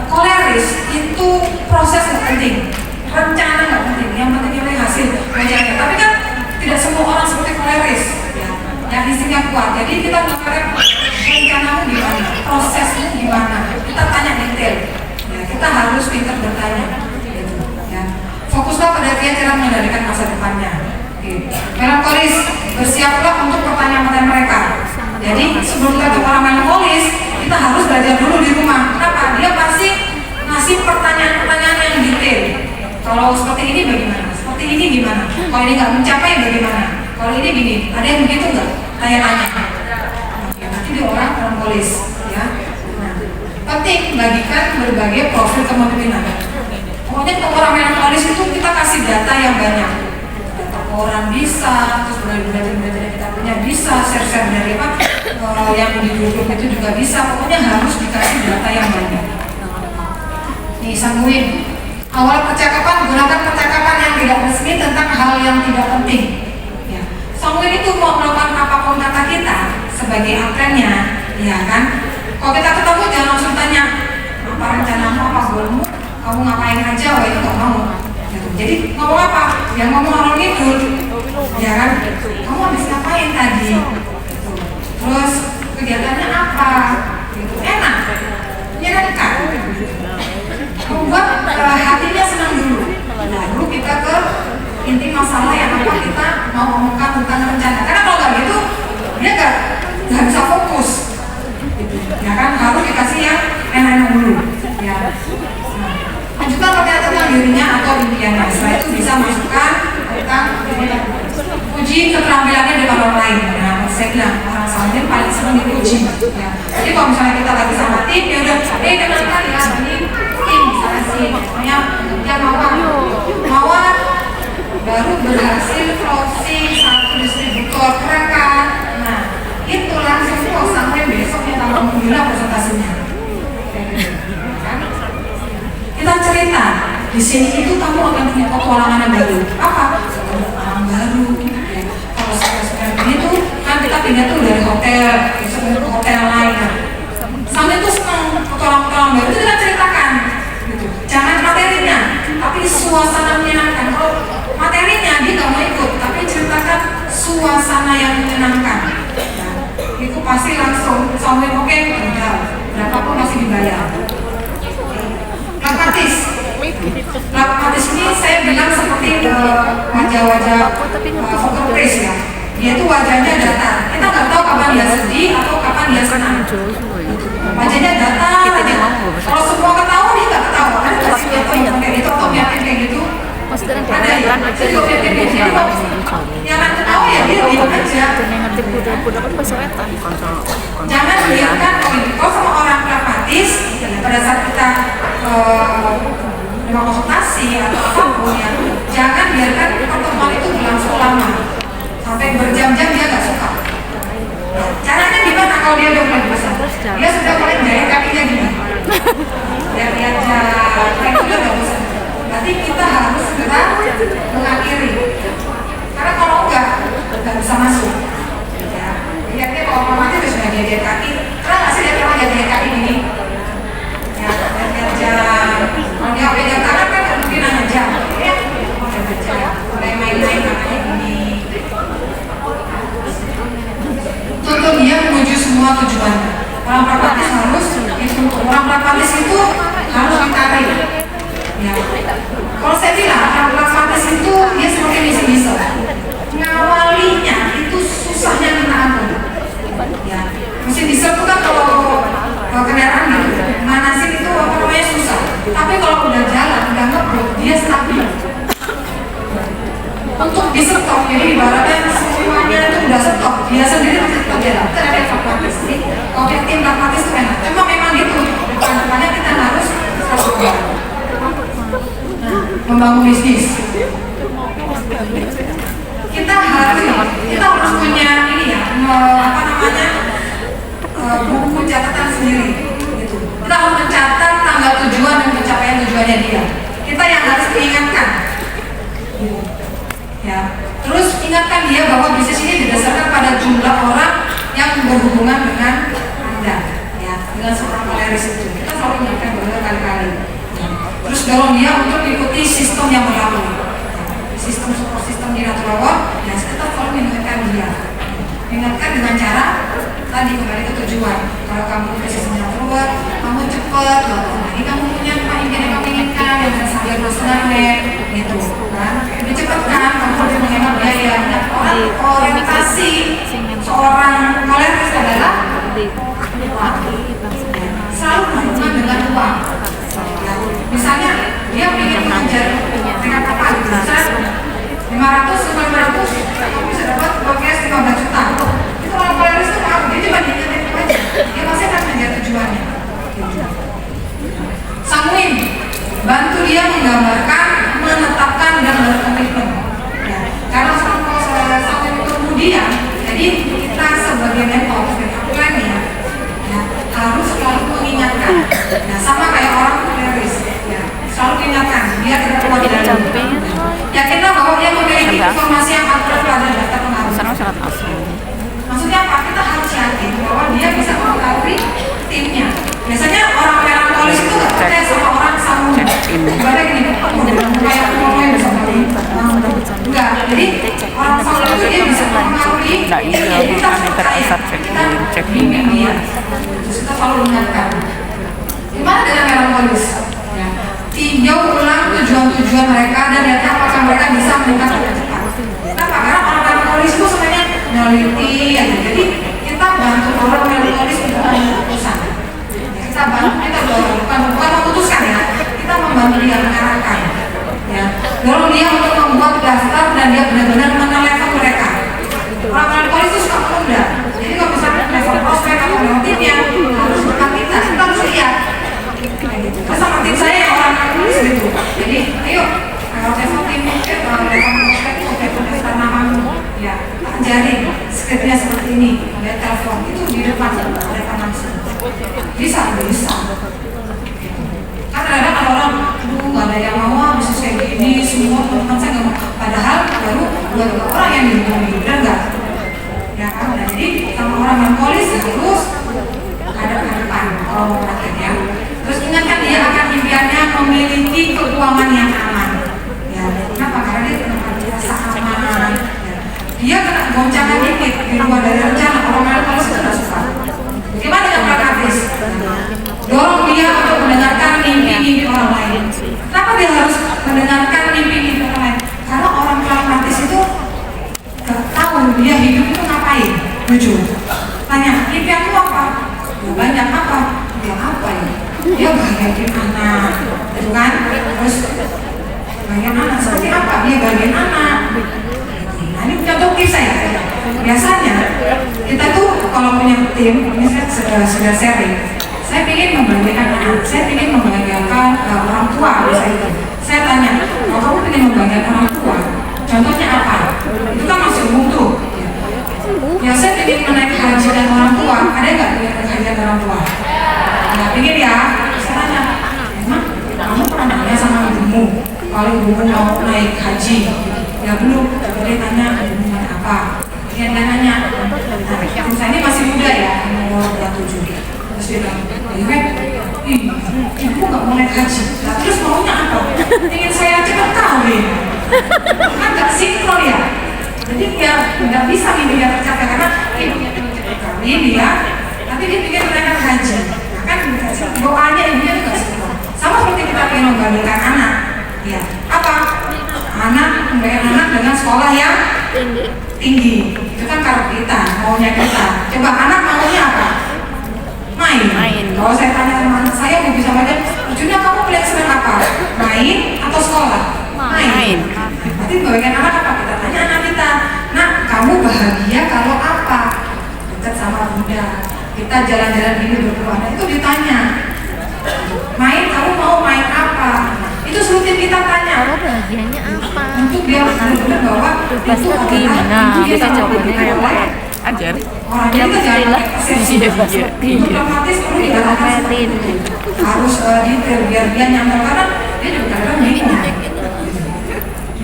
koleris itu proses nggak penting, rencana nggak penting, yang penting nilai hasil belajarnya. Tapi kan tidak semua orang seperti koleris, ya, yang instingnya kuat. Jadi kita melakukan rencanamu gimana, prosesmu gimana, kita tanya detail. Ya, kita harus pintar bertanya. Gitu, ya. Fokuslah pada cara mengendalikan masa depannya. Melankolis, bersiaplah untuk pertanyaan-pertanyaan mereka. Jadi sebelum kita ke orang melankolis, kita harus belajar dulu di rumah. Kenapa? Dia pasti ngasih pertanyaan-pertanyaan yang detail. Kalau seperti ini bagaimana? Seperti ini gimana? Kalau ini nggak mencapai bagaimana? Kalau ini gini, ada yang begitu nggak? Tanya-tanya. Nanti dia orang melankolis, ya. Nah, penting bagikan berbagai profil kepemimpinan. Pokoknya untuk orang melankolis itu kita kasih data yang banyak. Data orang bisa, terus belajar yang kita punya bisa, share-share dari apa yang di grup itu juga bisa. Pokoknya harus dikasih data yang banyak. Nih, sambungin. Awal percakapan, gunakan percakapan yang tidak resmi tentang hal yang tidak penting. Ya. Sambungin itu mau melakukan apapun kata kita sebagai aprennya, ya kan? Kalau kita ketemu jangan langsung tanya apa rencanamu, apa goalmu, kamu ngapain aja, wah itu nggak mau. Gitu. Jadi ngomong apa? Ya ngomong orang ngidul, ya kan? Kamu habis ngapain tadi? Gitu. Terus kegiatannya apa? Gitu. Enak, menyenangkan. Membuat hatinya senang dulu. Lalu kita ke inti masalah yang apa kita mau omongkan tentang rencana. Karena kalau nggak gitu, dia nggak bisa fokus. Ya kan, harus dikasih yang enak-enak dulu. Ya. Nah, lanjutkan pertanyaan tentang dirinya atau impiannya. Setelah itu bisa masukkan tentang uji keterampilannya dengan orang lain. Nah, saya bilang orang salin paling senang diuji. Ya. Jadi kalau misalnya kita lagi sama tim, ya udah, kenalkan ya ini tim misalnya sih, misalnya dia Mawar baru berhasil closing satu distributor, keren kan? Nah, itu langsung kok sampai besoknya tanggal 9 presentasinya. Kita cerita di sini itu kamu akan punya petualangan yang baru. Apa? Petualangan baru. Ya. Kalau sekarang ini tuh kan kita pindah tuh dari hotel ke hotel lain. Sampai tuh senang petualangan baru itu kita ceritakan. Gitu. Jangan materinya, tapi suasana menyenangkan. Kalau materinya dia nggak mau ikut, tapi ceritakan suasana yang menyenangkan. Nah, itu pasti langsung sampai oke, berapapun masih dibayar. Pragmatis ini saya bilang seperti wajah-wajah poker face ya. Dia itu wajahnya datar. Kita nggak tahu kapan dia sedih atau kapan dia senang. Wajahnya datar. Kalau semua ketawa dia nggak ketawa. Ada nggak sih kayak gitu atau yakin kayak gitu? Ada ya. Jadi yakin kayak gitu. Yang nggak ketawa ya dia diam aja. Jangan biarkan kalau sama orang pragmatis pada saat kita mau konsultasi atau apapun ya, jangan biarkan pertemuan itu berlangsung lama sampai berjam-jam dia nggak suka. Caranya gimana kalau dia udah mulai besar? Dia sudah mulai jahit kakinya gini. Lihat kayak itu udah bosan. Berarti kita harus segera mengakhiri. Karena kalau nggak bisa masuk. Ya, lihatnya kalau otomatis sudah jahit kaki. Karena nggak sih dia pernah jahit kaki gini? Ya, lihat jam. Kalau dia pegang tangan kan mungkin hanya jam. Ya, mulai main-main makanya gini. Tuntun dia menuju semua tujuannya. Orang pragmatis harus itu. Orang pragmatis itu harus ditarik. Ya. Kalau saya bilang orang pragmatis itu dia seperti misi-misi. Ngawalinya itu susahnya minta ampun. Ya. Mesin diesel itu kan kalau kendaraan gitu, manasin itu apa namanya susah. Tapi kalau udah jalan, udah ngebut, dia stabil. Untuk di stop, jadi ibaratnya semuanya itu udah stop, dia sendiri masih tetap jalan. Itu ada pragmatis. Kalau tim pragmatis itu enak. Cuma memang gitu, depannya kita harus membangun bisnis. Kita harus punya ini ya, apa namanya, buku catatan sendiri. Gitu. Kita harus mencatat tanggal tujuan dan pencapaian tujuannya dia. Kita yang harus diingatkan. Ya. Terus ingatkan dia bahwa bisnis ini didasarkan pada jumlah orang yang berhubungan dengan Anda, ya, dengan seorang peleris itu. Kita selalu ingatkan berkali-kali. Terus dorong dia untuk mengikuti sistem yang berlaku. Sistem support sistem di Naturalawar, ya kita selalu mengingatkan dia. Ingatkan dengan cara tadi kembali ke tujuan. Kalau kamu ke sistem Naturalawar, kamu cepat, ini kamu punya apa yang kamu inginkan, yang sambil bersenang gitu, kan? Dicepatkan, kamu harus menghemat biaya. 500 sampai 500 kamu bisa dapat uang cash 15 juta. Itu orang koleris itu apa? Dia cuma diingetin itu aja. Dia pasti akan menjadi tujuannya. Samuin, bantu dia menggambarkan, menetapkan dan berkomitmen. Ya, karena Samuin itu kemudian, jadi kita sebagai mentor, sebagai plan ya, harus selalu mengingatkan. Nah, sama kayak orang koleris, ya, selalu ingatkan dia tidak keluar dari yakinlah bahwa dia memiliki informasi yang akurat pada data pengaruh. Sangat asli. Maksudnya apa? Kita harus yakin bahwa dia bisa mempengaruhi timnya. Biasanya orang melankolis itu nggak percaya sama orang Samuin. Ibaratnya gini, kayak ngomongnya bisa enggak. Jadi orang Samuin itu dia bisa mempengaruhi. Nah iya, Kita harus percaya. cek ini Dia. Terus kita selalu ingatkan. Gimana dengan melankolis? Ya. Tinjau ulang tujuan-tujuan mereka dan lihat apakah mereka bisa meningkat lebih cepat. Kenapa? Karena orang melankolis itu sebenarnya meneliti ya. Jadi kita bantu orang melankolis untuk mengambil keputusan. Kita bantu, kita bukan memutuskan ya. Kita membantu dia mengarahkan. Ya. Dorong dia untuk membuat daftar dan dia benar-benar menelevel mereka. Orang melankolis itu suka menunda. Jadi kalau misalnya level prospek atau level timnya harus berkapasitas, kita harus lihat. Terus sama tim saya yang orang melankolis gitu. Jadi ayo kalau level tim, level prospek itu daftar namamu. Ya, jaring skripnya seperti ini, ada telepon itu di depan mereka langsung. Bisa. Kan kadang kalau orang, nggak ada yang mau bisnis kayak gini, semua teman saya nggak mau. Padahal baru 2 orang yang dihubungi, benar nggak? Ya kan? Nah, jadi sama orang yang polis harus ada ke depan kalau mau praktek ya. Terus ingatkan dia akan impiannya memiliki keuangan yang aman. Ya, kenapa? Karena dia merasa aman. Dia kena goncangan dikit di luar dari rencana, orang polis itu nggak suka. Bagaimana dengan pragmatis? Dorong dia untuk mendengarkan mimpi-mimpi orang lain. Kenapa dia harus mendengarkan mimpi-mimpi orang lain? Karena orang pragmatis itu gak tahu dia hidup itu ngapain. Jujur. Tanya, impianmu apa? Ya, banyak apa? Ya apa ya? Dia bahagiain anak, gitu kan? Terus bagian anak seperti apa? Dia bagian anak. Nah, ini contoh tips saya. Biasanya kita tuh kalau punya tim, ini saya sudah sharing. Saya ingin membahagiakan anak, saya ingin membahagiakan orang tua misalnya. Saya tanya, kalau kamu ingin membahagiakan orang tua, contohnya apa? Itu kan masih umum tuh. Ya saya ingin menaik haji dan orang tua, ada nggak ingin menaik haji dan orang tua? Nggak ingin ya? Saya tanya, emang kamu pernah nanya sama ibumu kalau ibumu mau naik haji? Ya belum. Jadi tanya ibumu apa? Dia nanya, saya ini masih muda ya, umur 27. Terus dia bilang, ibu nggak mau naik haji. Nah, terus maunya apa? Ingin saya cepat kawin. Kan nggak sinkron ya. Jadi dia nggak bisa mimpi dia tercapai karena ibunya ingin cepat kawin dia, nanti dia ingin menaikkan haji. Nah, kan doanya ibunya juga sinkron. Sama seperti kita ingin membagikan anak. Ya, apa? Anak membagikan anak dengan sekolah yang tinggi. Itu kan kalau kita maunya kita. Coba anak maunya apa? Main. Kalau saya tanya sama anak saya mau bisa baca, ujungnya kamu pilih senang apa? Main atau sekolah? Main. Berarti bagian anak apa? Kita tanya anak kita. Nah, kamu bahagia kalau apa? Dekat sama bunda. Kita jalan-jalan ini berdua. Nah, itu ditanya. Main, kamu mau main apa? Itu rutin kita tanya. Bahagianya apa? Untuk dia benar-benar bahwa itu gimana? Kita jawabannya kayak Ajar. orang jadi kita jangan pakai persepsi. Untuk pragmatis perlu dikatakan harus detail biar dia nyampe karena dia juga kadang bingung.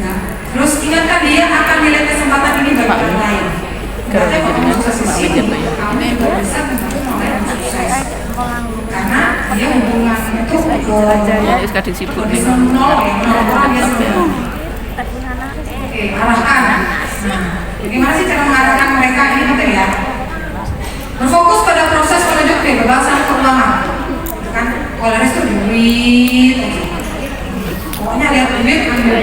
Ya. Terus ingatkan dia akan nilai kesempatan ini bagi orang lain. Berarti kalau kamu sukses di sini, kamu juga bisa membantu orang lain sukses. Karena dia hubungan itu SKD sibuk nih. nol orang dia senang. Oke, arahkan. Nah, bagaimana sih cara mengarahkan mereka ini penting ya? Berfokus pada proses menuju kebebasan keuangan. Kan, koleris itu duit. Pokoknya lihat duit, ambil.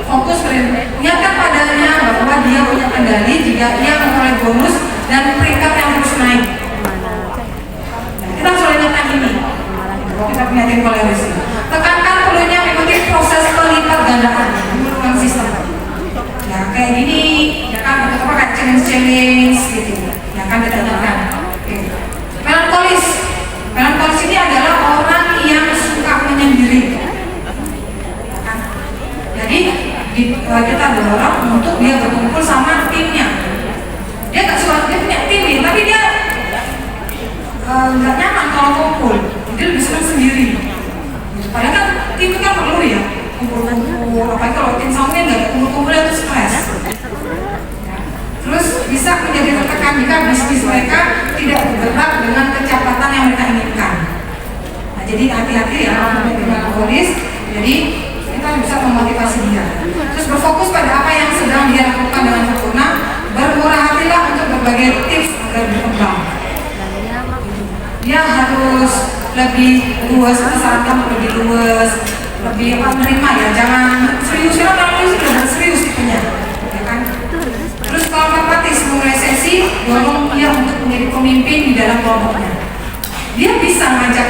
Fokus ingatkan padanya bahwa dia punya kendali jika dia memulai bonus dan peringkat yang terus naik. Kita harus ingatkan ini. Kita punya tim koleris. Tekankan perlunya mengikuti proses pelipat gandaan sistem. challenge gitu, yang akan ditanyakan. Melankolis, melankolis ini adalah orang yang suka menyendiri. Jadi kita dorong untuk dia berkumpul sama timnya. Dia nggak suka, dia punya tim nih, tapi dia nggak nyaman kalau kumpul. Dia lebih senang sendiri. Padahal kan tim itu kan perlu ya kumpul-kumpul. Apalagi kalau tim sama nggak kumpul-kumpulnya itu stres. Terus bisa menjadi tertekan jika bisnis mereka tidak bergerak dengan kecepatan yang mereka inginkan. Nah, jadi hati-hati ya kalau melankolis. Jadi kita bisa memotivasi dia. Terus berfokus pada apa yang sedang dia lakukan dengan sempurna. Bermurah hatilah untuk berbagai tips agar berkembang. Dia harus lebih luas, kita sarankan lebih luas, lebih menerima ya, jangan serius. Karena kalau sudah serius tipenya, ya kan? Terus kalau pragmatis, mulai sesi, dorong dia untuk menjadi pemimpin di dalam kelompoknya. Dia bisa ngajak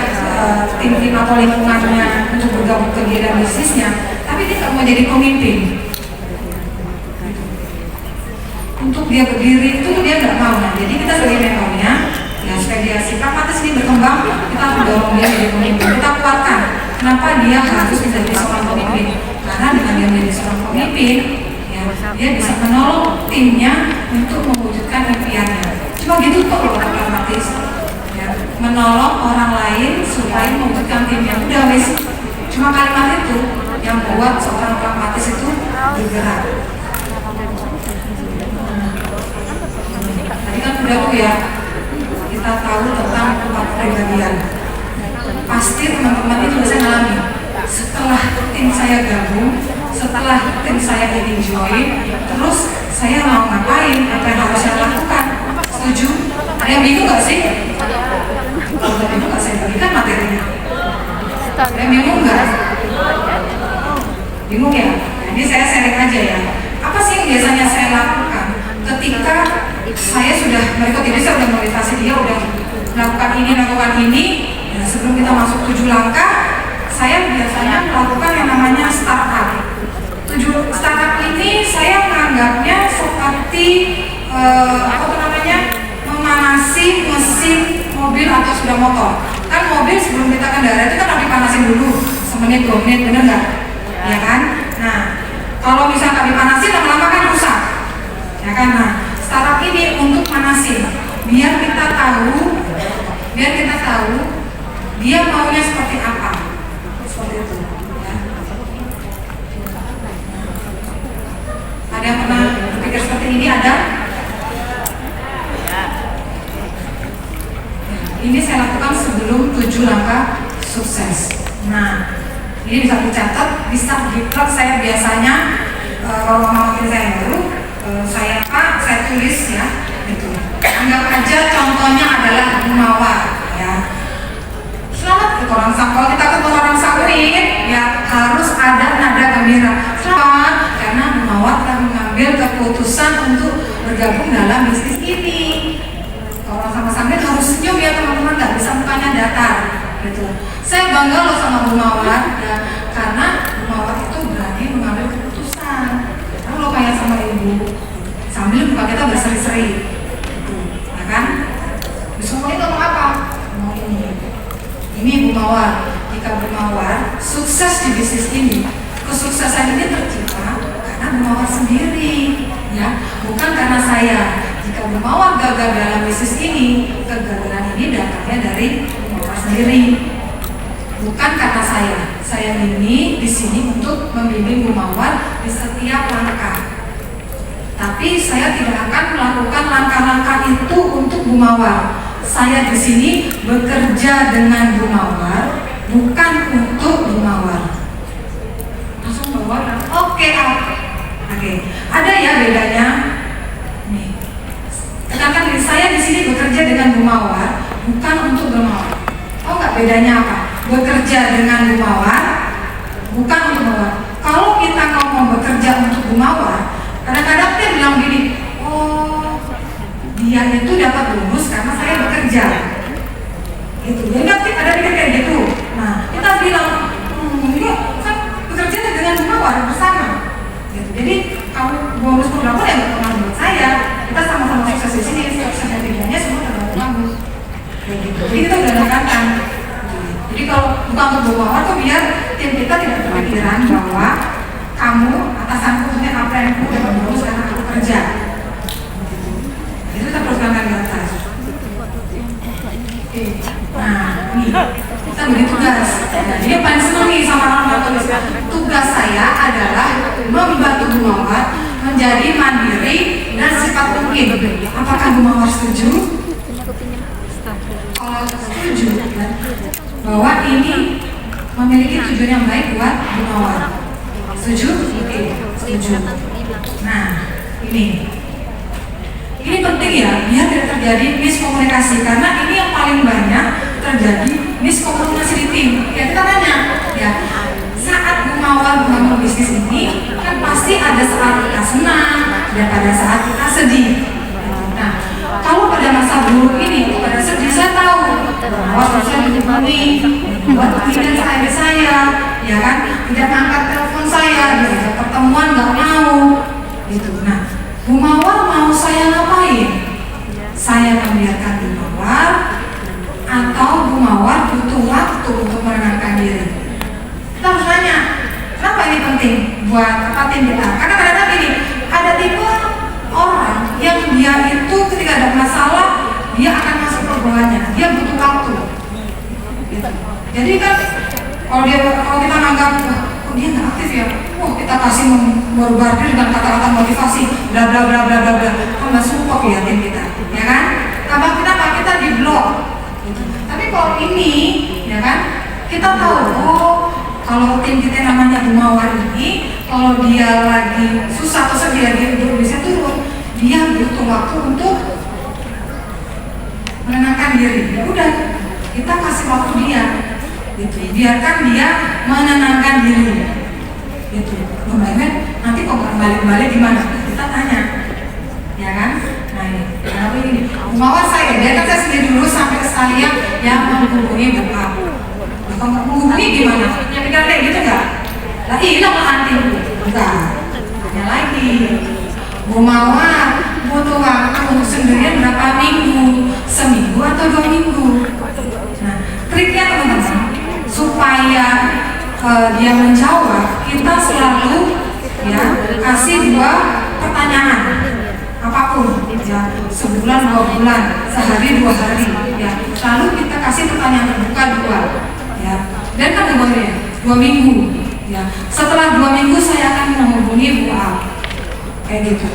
tim-tim atau lingkungannya untuk bergabung ke dia dan bisnisnya, tapi dia nggak mau jadi pemimpin. Untuk dia berdiri itu dia nggak mau. Nah, jadi kita sebagai mentornya, ya supaya dia si pragmatis ini berkembang, kita harus dorong dia menjadi pemimpin. Kita kuatkan. Kenapa dia harus menjadi seorang pemimpin? Karena dengan dia menjadi seorang pemimpin, ya, dia bisa menolong timnya untuk mewujudkan impiannya. Cuma gitu kok kalau pragmatis, ya, menolong orang lain supaya mewujudkan timnya. Udah wes, cuma kalimat itu yang membuat seorang pragmatis itu bergerak. Tadi kan udah tuh ya, kita tahu tentang 4 kepribadian. Pasti teman-teman itu bisa ngalami. Setelah tim saya gabung, setelah tim saya jadi join, terus saya mau ngapain, apa yang harus saya lakukan? Setuju? Ada yang bingung nggak sih? Kalau nggak bingung nggak saya bagikan materinya. Ada yang bingung nggak? Bingung ya? Jadi saya sharing aja ya. Apa sih yang biasanya saya lakukan ketika saya sudah mengikuti, saya sudah motivasi dia, udah melakukan ini. Nah, sebelum kita masuk 7 langkah, saya biasanya melakukan yang namanya startup. 7 startup ini saya menganggapnya seperti memanasi mesin mobil atau sepeda motor. Kan mobil sebelum kita kendarai itu kan harus dipanasin dulu semenit 2 menit, bener nggak? Ya kan? Nah, kalau misalnya nggak dipanasin lama-lama kan rusak. Ya kan? Nah, startup ini untuk manasin, biar kita tahu dia maunya seperti apa, seperti itu. Ya. Ada yang pernah berpikir seperti ini? Ada? Ini saya lakukan sebelum 7 langkah sukses. Nah, ini bisa dicatat, bisa diplot. Saya biasanya kalau memakai saya baru, saya tulis ya, gitu. Anggap aja contohnya adalah Mawar, ya. Selamat ke orang sang. Kalau kita ketemu orang sawit, ya harus ada nada gembira. Selamat, karena Mawar telah mengambil keputusan untuk bergabung dalam bisnis ini. Kalau orang sama sawit harus senyum ya teman-teman, nggak bisa mukanya datar, gitu. Saya bangga loh sama Bu Mawar, ya, karena Bu Mawar itu berani mengambil keputusan. Kalau kayak sama ibu, sambil muka kita berseri-seri, ya kan? Bisa ngomong itu ngomong apa? Ngomong ini. Ini Bu Mawar. Jika Bu Mawar sukses di bisnis ini, kesuksesan ini tercipta karena Bu Mawar sendiri, ya, bukan karena saya. Jika Bu Mawar gagal dalam bisnis ini, kegagalan ini datangnya dari Bu Mawar sendiri, bukan karena saya. Saya ini di sini untuk membimbing Bu Mawar di setiap langkah. Tapi saya tidak akan melakukan langkah-langkah itu untuk Bu Mawar. Saya di sini bekerja dengan Bu Mawar, bukan untuk Bu Mawar. Langsung Bu Mawar, oke. Ada ya bedanya. Nih, tekankan diri saya di sini bekerja dengan Bu Mawar, bukan untuk Bu Mawar. Oh nggak bedanya apa? Bekerja dengan Bu Mawar, bukan untuk Bu Mawar. Kalau kita ngomong bekerja untuk Bu Mawar, kadang-kadang dia bilang gini, oh dia itu dapat bonus karena saya bekerja, gitu. Jadi nanti ada pikir kayak gitu. Nah kita bilang, ini kan bekerja dengan Bu Mawar bersama, gitu. Jadi kamu bonus berapa ya nggak pernah buat saya, kita sama-sama kayak gitu. Jadi kita udah nekankan. Jadi kalau bukan untuk Gumawar tuh biar tim kita tidak berpikiran bahwa kamu atasanku punya kaptenku dapat bonus karena aku kerja. Itu kita teruskan di atas. Oke. Nah, ini kita beri tugas. Jadi yang paling senang nih sama orang tulis. Tugas saya adalah membantu Gumawar menjadi mandiri dan secepat mungkin. Apakah Gumawar setuju? Kalau setuju, kan, bahwa ini memiliki tujuan yang baik buat Gumawar. Setuju? Oke, setuju. Nah, ini penting ya, biar tidak terjadi miskomunikasi, karena ini yang paling banyak terjadi miskomunikasi di tim. Ya kita tanya, ya saat Gumawar membangun bisnis ini kan pasti ada saat kita senang dan pada saat kita sedih. Nah, kalau pada masa buruk ini, pada sedih saya tahu Gumawar saya dihubungi, buat tidak saya, ya kan, tidak angkat telepon saya, diajak pertemuan nggak mau, gitu. Nah, Gumawar mau saya ngapain? Saya membiarkan Gumawar atau Gumawar butuh waktu untuk menenangkan diri? Kita harus tanya, kenapa ini penting buat tim kita? Karena kadang-kadang gini, ada tipe orang yang dia itu ketika ada masalah, dia akan masuk pergaulannya, dia butuh waktu. Jadi kan, kalau kita menganggap kok dia nggak aktif ya, kita kasih memborbardir dengan kata-kata motivasi, bla bla bla bla bla bla, tambah support ya tim kita, ya kan? Tambah kita di blok. Tapi kalau ini, ya kan, kita tahu, kalau tim kita namanya Gumawar ini, kalau dia lagi susah atau sedih lagi untuk bisa turun, dia butuh waktu untuk menenangkan diri. Ya udah, kita kasih waktu dia. Gitu. Biarkan dia menenangkan diri, gitu. Nanti kok balik gimana? Kita tanya, ya kan? Nah ini, Gumawar saya, biarkan saya sendiri dulu sampai sekalian yang menghubungi bokap. Kalau nggak menghubungi gimana? Ya pikir kayak gitu nggak? Lah hilang lah nanti. Enggak. Tanya lagi. Gumawar butuh waktu untuk sendirian berapa minggu? Seminggu atau 2 minggu? Nah, triknya teman-teman, supaya dia menjawab, kita selalu ya kasih 2 pertanyaan apapun, ya, sebulan, 2 bulan, sehari, 2 hari, ya. Lalu kita kasih pertanyaan terbuka 2, ya. Dan kan boleh 2 minggu, ya. Setelah 2 minggu saya akan menghubungi Bu A, kayak gitu,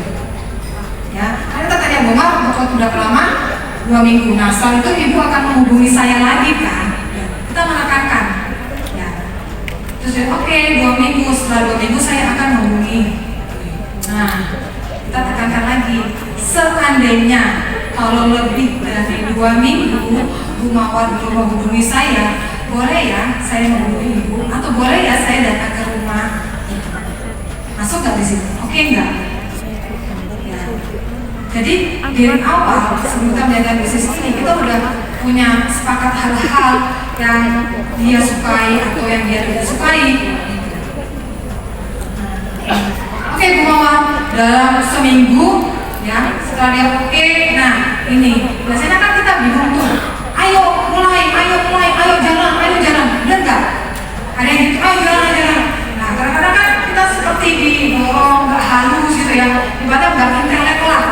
ya. Karena kita tanya Bu A, waktu udah lama 2 minggu. Nah setelah itu ibu akan menghubungi saya lagi kan, ya. Kita menekankan, ya. Terus oke, 2 minggu, setelah 2 minggu saya akan menghubungi. Nah, kita tekankan lagi, seandainya kalau lebih dari 2 minggu Gumawar belum menghubungi saya, boleh ya saya menghubungi ibu, atau boleh ya saya datang ke rumah. Masuk nggak di sini? Oke nggak? Ya. Jadi dari awal sebelum kita menjalankan bisnis ini, kita udah punya sepakat hal-hal yang dia sukai atau yang dia tidak sukai. Oke, Gumawar, dalam seminggu, ya, setelah dia oke, nah ini biasanya kan kita bingung tuh, ayo mulai, ayo jalan, bener nggak? Ada yang gitu, ayo jalan. Nah kadang-kadang kan kita seperti didorong, nggak halus gitu ya, ibaratnya nggak intelektual.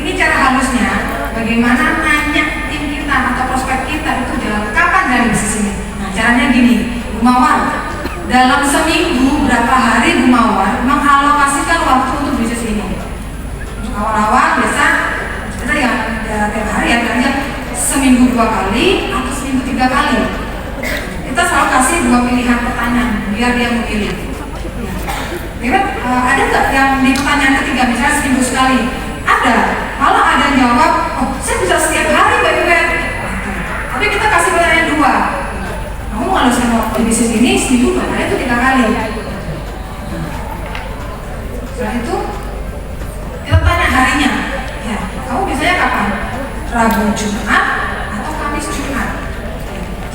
Ini cara halusnya, bagaimana nanya tim kita atau prospek kita itu jalan, kapan dari bisnis ini? Nah caranya gini, Gumawar, dalam seminggu berapa hari Gumawar mengalokasikan waktu untuk bisnis ini? Untuk awal-awal biasa kita ya tiap hari ya kerja seminggu 2 kali atau seminggu 3 kali. Kita selalu kasih 2 pilihan pertanyaan biar dia memilih. Ya, ada nggak yang di pertanyaan ketiga misalnya seminggu sekali? Ada. Malah ada yang jawab, oh saya bisa setiap hari Mbak. Tapi kita kasih pertanyaan 2. Kamu kalau saya mau di bisnis ini seminggu berapa itu 3 kali. Setelah itu kita tanya harinya. Ya, kamu biasanya kapan? Rabu Jumat atau Kamis Jumat?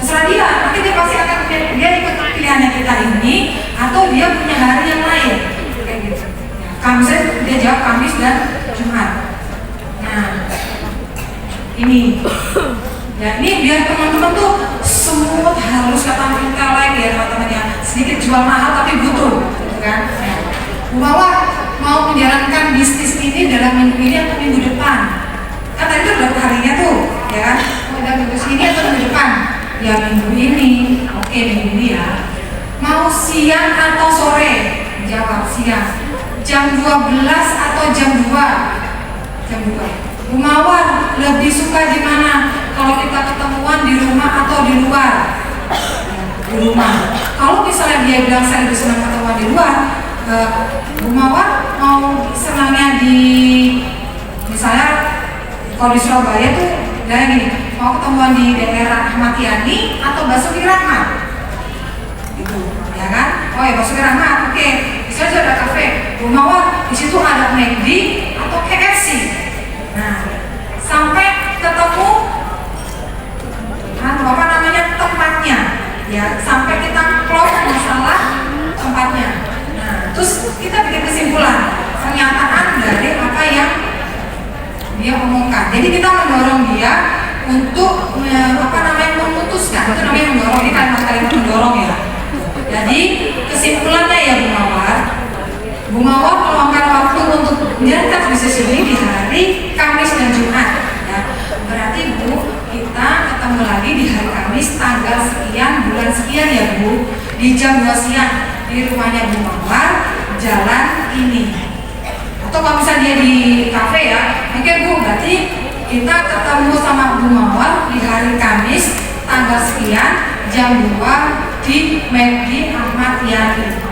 Terserah dia. Nanti dia pasti akan dia ikut pilihannya kita ini atau dia punya hari yang lain. Kayak gitu. Kamis dia jawab Kamis dan Jumat. Nah, ini Ya ini biar teman-teman tuh semut halus kata intelek ya teman-teman ya, sedikit jual mahal tapi butuh, gitu kan? Ya. Bu Mawar mau menjalankan bisnis ini dalam minggu ini atau minggu depan? Kan tadi tuh dapat harinya tuh, ya kan? Mau dalam minggu ini atau minggu depan? Ya minggu ini, oke minggu ini ya. Mau siang atau sore? Jawab siang. Jam 12 atau jam 2? Jam 2. Bu Mawar lebih suka di mana? Kalau kita ketemuan di rumah atau di luar? Di rumah. Kalau misalnya dia bilang saya lebih senang ketemuan di luar, Bu Mawar mau senangnya di, misalnya kalau di Surabaya tuh kayak gini, mau ketemuan di daerah Ahmad Yani atau Basuki Rahmat? Gitu, ya kan? Oh ya Basuki Rahmat, oke. Misalnya ada kafe, Bu Mawar di situ ada McD atau KFC. Nah, sampai ketemu apa namanya tempatnya, ya sampai kita close masalah tempatnya. Nah, terus kita bikin kesimpulan pernyataan dari apa yang dia omongkan. Jadi kita mendorong dia untuk apa namanya memutuskan, itu namanya mendorong, ini kalimat-kalimat mendorong ya. Jadi kesimpulannya ya Bu Mawar meluangkan waktu untuk menjalankan bisnis ini di hari Kamis dan Jumat. Ya. Berarti Bu, kita ketemu lagi di hari Kamis tanggal sekian bulan sekian ya Bu, di jam 2 siang di rumahnya Bu Mawar, jalan ini. Atau kalau misalnya dia di kafe ya, oke Bu, berarti kita ketemu sama Bu Mawar di hari Kamis tanggal sekian jam 2 di McD Ahmad Yani.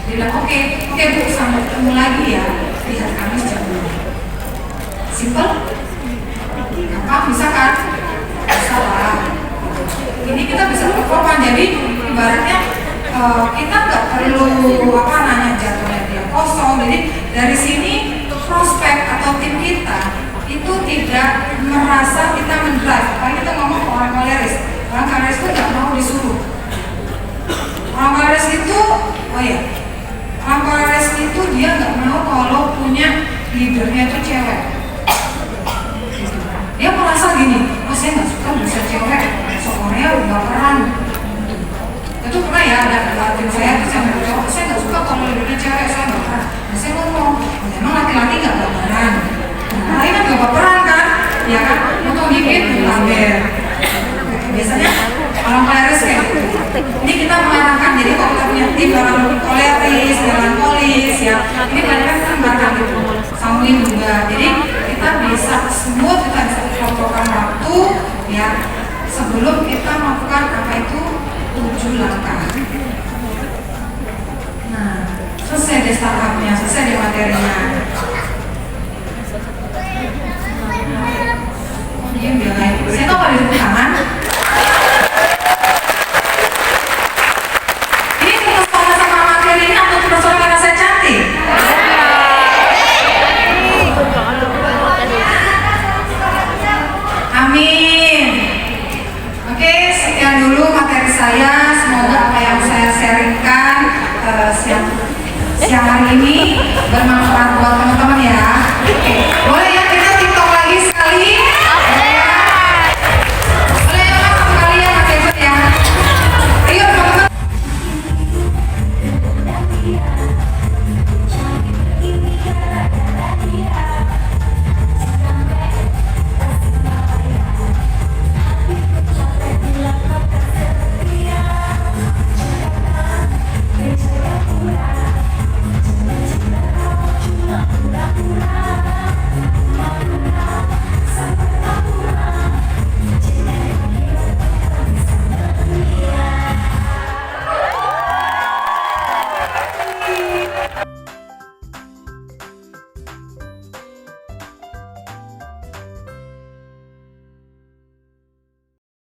Dia bilang oke Bu, sampai ketemu lagi ya di hari Kamis jam 2. Simple? Gampang, bisa kan? Bisa lah. Ini kita bisa performa, jadi ibaratnya kita nggak perlu apa nanya jadwalnya dia kosong. Jadi dari sini prospek atau tim kita itu tidak merasa kita mendrive. Apalagi kita ngomong ke orang koleris. Orang koleris itu nggak mau disuruh. Orang koleris itu, oh ya, orang koleris itu dia nggak mau kalau punya leadernya itu cewek. Dia merasa gini, oh saya nggak suka bisa cewek, soalnya baperan. Itu pernah ya ada tim saya itu saya bilang, saya nggak suka kalau leadernya cewek, saya baperan. Nah, saya ngomong, memang laki-laki nggak baperan. Nah, ini kan nggak baperan kan, ya kan? Untuk dikit lamber. Biasanya orang koleris kayak gitu. Ini kita mengarahkan, jadi kalau kita punya tim orang koleris, melankolis ya, ini kalian kan mengarahkan gitu, sambungin juga. Jadi kita bisa smooth, kita bisa kontrolkan waktu ya sebelum kita melakukan apa itu 7 langkah. Nah, selesai deh startupnya, selesai deh materinya. Diam ya guys. Saya tahu pada tepuk tangan. Ini terus sama materi ini atau terus karena saya cantik? Amin. Oke, sekian dulu materi saya. Semoga apa yang saya sharingkan siang hari ini bermanfaat